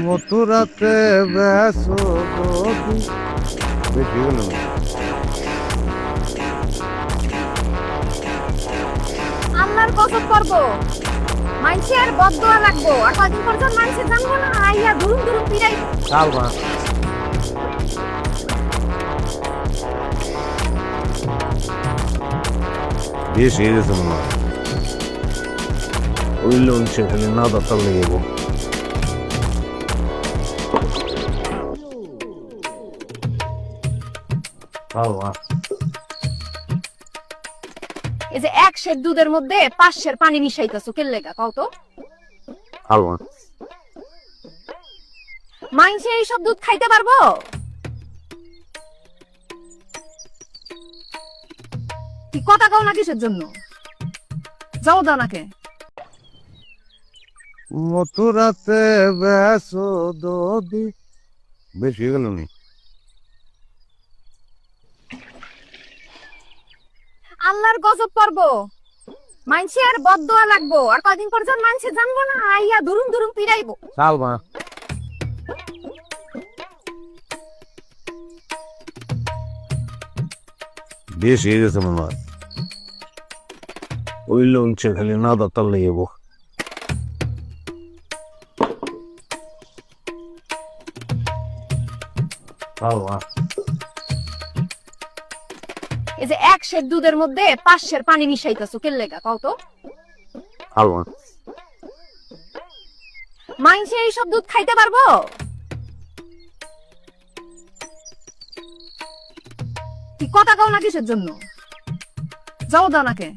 মথুরাতে বেসো বেশি গেল না। আল্লাহর কসম করবো মানুষের বদদোয়া লাগবো আর কদিন পর্যন্ত মানুষে জানবো না আইয়া দুরুম দুরুম পিরাই সালমা বেশি হয়ে গেছে মনে হয়। ওই লোন সেখানে না দরকার লেগে যাবো। সালমা এই যে 1 সের দুধের মধ্যে 5 সের পানি মিশাইতাছো কেন লেগা কও তো সালমা মানুষে এইসব দুধ খাইতে পারবো কি কথা কও না কিসের জন্য যাও দাও নাকে মথুরাতে বেসো দদি বেশি গেল নি। আল্লাহর গজব পড়বো মানুষের বদদোয়া লাগবো আর কদিন পর্যন্ত মানুষে জানবো না আইয়া দুরুম দুরুম পিরাইবো সালমা বেশি হয়ে গেছে মনে হয়। ওই লোন সেখানে না দরকার লেগে যাবো। সালমা এই যে 1 সের দুধের মধ্যে 5 সের পানি মিশাইতাছো কেন লেগা কও তো সালমা মানুষে এইসব দুধ খাইতে পারবো কি কথা কও না কিসের জন্য যাও দাও নাকে